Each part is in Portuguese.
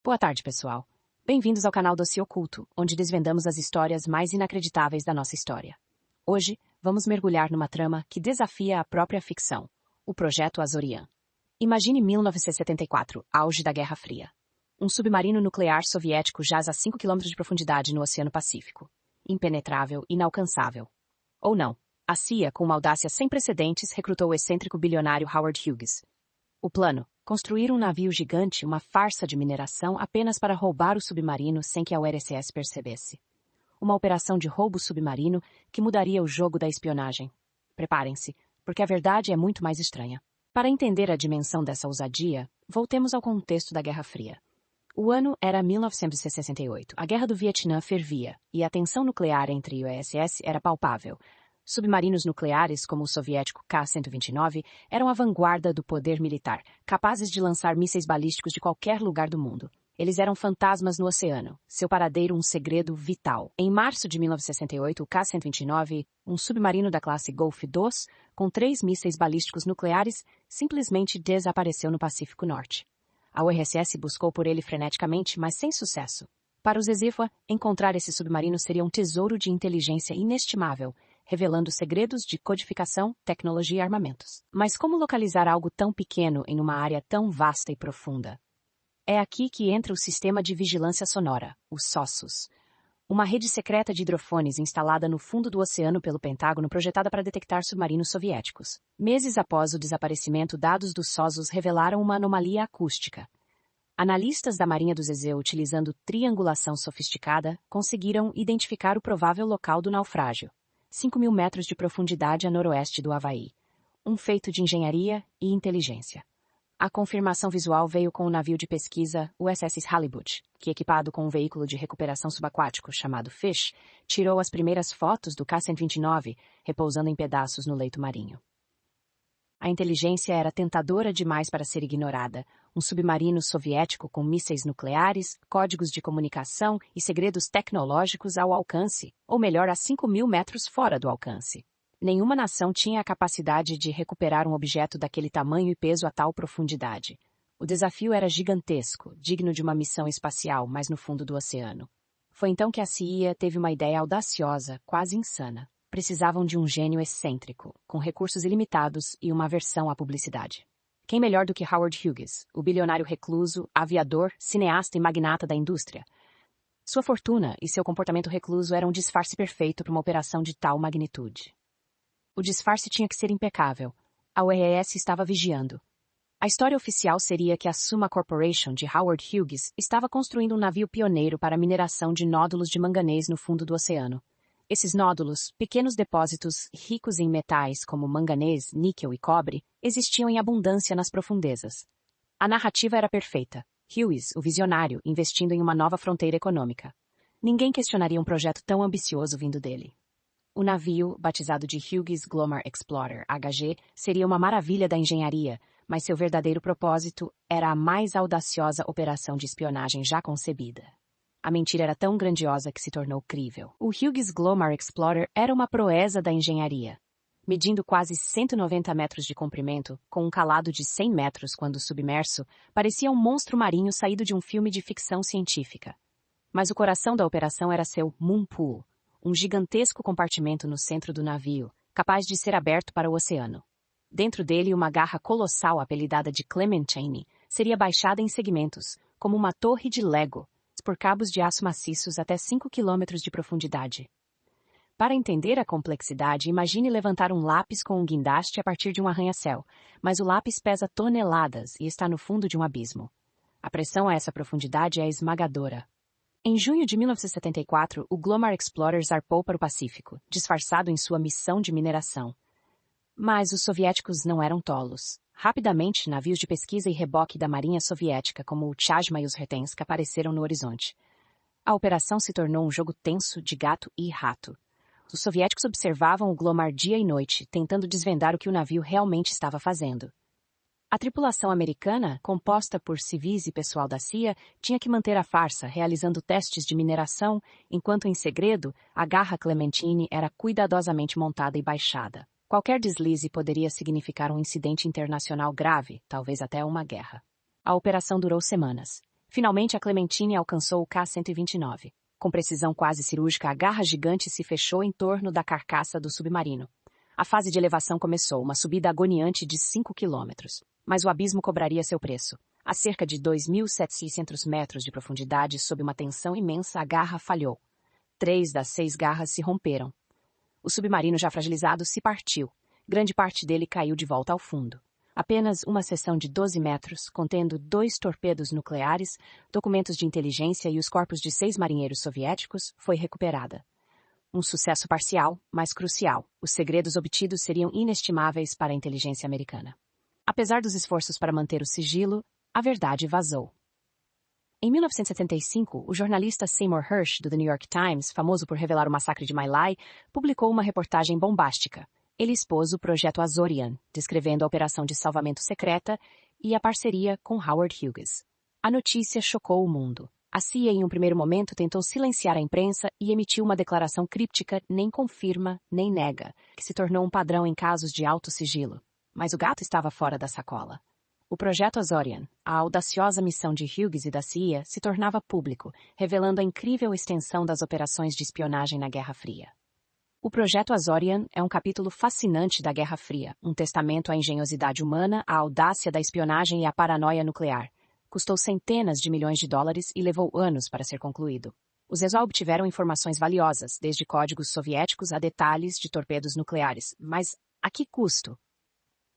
Boa tarde, pessoal. Bem-vindos ao canal Dossiê Oculto, onde desvendamos as histórias mais inacreditáveis da nossa história. Hoje, vamos mergulhar numa trama que desafia a própria ficção, o Projeto Azorian. Imagine 1974, auge da Guerra Fria. Um submarino nuclear soviético jaz a 5 km de profundidade no Oceano Pacífico. Impenetrável, inalcançável. Ou não, a CIA, com uma audácia sem precedentes, recrutou o excêntrico bilionário Howard Hughes. O plano: construir um navio gigante, uma farsa de mineração apenas para roubar o submarino sem que a URSS percebesse. Uma operação de roubo submarino que mudaria o jogo da espionagem. Preparem-se, porque a verdade é muito mais estranha. Para entender a dimensão dessa ousadia, voltemos ao contexto da Guerra Fria. O ano era 1968. A Guerra do Vietnã fervia, e a tensão nuclear entre a URSS era palpável. Submarinos nucleares, como o soviético K-129, eram a vanguarda do poder militar, capazes de lançar mísseis balísticos de qualquer lugar do mundo. Eles eram fantasmas no oceano, seu paradeiro um segredo vital. Em março de 1968, o K-129, um submarino da classe Golf II, com 3 mísseis balísticos nucleares, simplesmente desapareceu no Pacífico Norte. A URSS buscou por ele freneticamente, mas sem sucesso. Para os Zefwa, encontrar esse submarino seria um tesouro de inteligência inestimável, revelando segredos de codificação, tecnologia e armamentos. Mas como localizar algo tão pequeno em uma área tão vasta e profunda? É aqui que entra o Sistema de Vigilância Sonora, o SOSUS. Uma rede secreta de hidrofones instalada no fundo do oceano pelo Pentágono projetada para detectar submarinos soviéticos. Meses após o desaparecimento, dados do SOSUS revelaram uma anomalia acústica. Analistas da Marinha do Zezé, utilizando triangulação sofisticada, conseguiram identificar o provável local do naufrágio. 5.000 metros de profundidade a noroeste do Havaí. Um feito de engenharia e inteligência. A confirmação visual veio com o navio de pesquisa USS Halibut, que, equipado com um veículo de recuperação subaquático chamado Fish, tirou as primeiras fotos do K-129, repousando em pedaços no leito marinho. A inteligência era tentadora demais para ser ignorada. Um submarino soviético com mísseis nucleares, códigos de comunicação e segredos tecnológicos ao alcance, ou melhor, a 5.000 metros fora do alcance. Nenhuma nação tinha a capacidade de recuperar um objeto daquele tamanho e peso a tal profundidade. O desafio era gigantesco, digno de uma missão espacial, mas no fundo do oceano. Foi então que a CIA teve uma ideia audaciosa, quase insana. Precisavam de um gênio excêntrico, com recursos ilimitados e uma aversão à publicidade. Quem melhor do que Howard Hughes, o bilionário recluso, aviador, cineasta e magnata da indústria? Sua fortuna e seu comportamento recluso eram um disfarce perfeito para uma operação de tal magnitude. O disfarce tinha que ser impecável. A URSS estava vigiando. A história oficial seria que a Summa Corporation de Howard Hughes estava construindo um navio pioneiro para a mineração de nódulos de manganês no fundo do oceano. Esses nódulos, pequenos depósitos ricos em metais como manganês, níquel e cobre, existiam em abundância nas profundezas. A narrativa era perfeita. Hughes, o visionário, investindo em uma nova fronteira econômica. Ninguém questionaria um projeto tão ambicioso vindo dele. O navio, batizado de Hughes Glomar Explorer, HG, seria uma maravilha da engenharia, mas seu verdadeiro propósito era a mais audaciosa operação de espionagem já concebida. A mentira era tão grandiosa que se tornou crível. O Hughes Glomar Explorer era uma proeza da engenharia. Medindo quase 190 metros de comprimento, com um calado de 100 metros quando submerso, parecia um monstro marinho saído de um filme de ficção científica. Mas o coração da operação era seu Moon Pool, um gigantesco compartimento no centro do navio, capaz de ser aberto para o oceano. Dentro dele, uma garra colossal apelidada de Clementine seria baixada em segmentos, como uma torre de Lego, por cabos de aço maciços até 5 km de profundidade. Para entender a complexidade, imagine levantar um lápis com um guindaste a partir de um arranha-céu, mas o lápis pesa toneladas e está no fundo de um abismo. A pressão a essa profundidade é esmagadora. Em junho de 1974, o Glomar Explorer zarpou para o Pacífico, disfarçado em sua missão de mineração. Mas os soviéticos não eram tolos. Rapidamente, navios de pesquisa e reboque da Marinha Soviética, como o Chazma e os Retensk, apareceram no horizonte. A operação se tornou um jogo tenso de gato e rato. Os soviéticos observavam o Glomar dia e noite, tentando desvendar o que o navio realmente estava fazendo. A tripulação americana, composta por civis e pessoal da CIA, tinha que manter a farsa, realizando testes de mineração, enquanto, em segredo, a garra Clementine era cuidadosamente montada e baixada. Qualquer deslize poderia significar um incidente internacional grave, talvez até uma guerra. A operação durou semanas. Finalmente, a Clementine alcançou o K-129. Com precisão quase cirúrgica, a garra gigante se fechou em torno da carcaça do submarino. A fase de elevação começou, uma subida agoniante de 5 quilômetros. Mas o abismo cobraria seu preço. A cerca de 2.700 metros de profundidade, sob uma tensão imensa, a garra falhou. 3 das 6 garras se romperam. O submarino já fragilizado se partiu. Grande parte dele caiu de volta ao fundo. Apenas uma seção de 12 metros, contendo 2 torpedos nucleares, documentos de inteligência e os corpos de 6 marinheiros soviéticos, foi recuperada. Um sucesso parcial, mas crucial. Os segredos obtidos seriam inestimáveis para a inteligência americana. Apesar dos esforços para manter o sigilo, a verdade vazou. Em 1975, o jornalista Seymour Hersh, do The New York Times, famoso por revelar o massacre de My Lai, publicou uma reportagem bombástica. Ele expôs o projeto Azorian, descrevendo a operação de salvamento secreta e a parceria com Howard Hughes. A notícia chocou o mundo. A CIA, em um primeiro momento, tentou silenciar a imprensa e emitiu uma declaração críptica, nem confirma, nem nega, que se tornou um padrão em casos de alto sigilo. Mas o gato estava fora da sacola. O projeto Azorian, a audaciosa missão de Hughes e da CIA, se tornava público, revelando a incrível extensão das operações de espionagem na Guerra Fria. O projeto Azorian é um capítulo fascinante da Guerra Fria, um testamento à engenhosidade humana, à audácia da espionagem e à paranoia nuclear. Custou centenas de milhões de dólares e levou anos para ser concluído. Os ESO obtiveram informações valiosas, desde códigos soviéticos a detalhes de torpedos nucleares. Mas a que custo?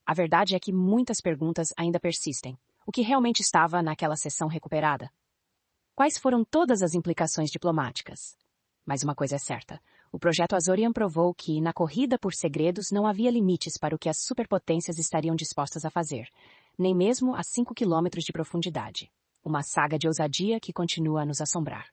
A verdade é que muitas perguntas ainda persistem. O que realmente estava naquela seção recuperada? Quais foram todas as implicações diplomáticas? Mas uma coisa é certa. O projeto Azorian provou que, na corrida por segredos, não havia limites para o que as superpotências estariam dispostas a fazer, nem mesmo a 5 quilômetros de profundidade. Uma saga de ousadia que continua a nos assombrar.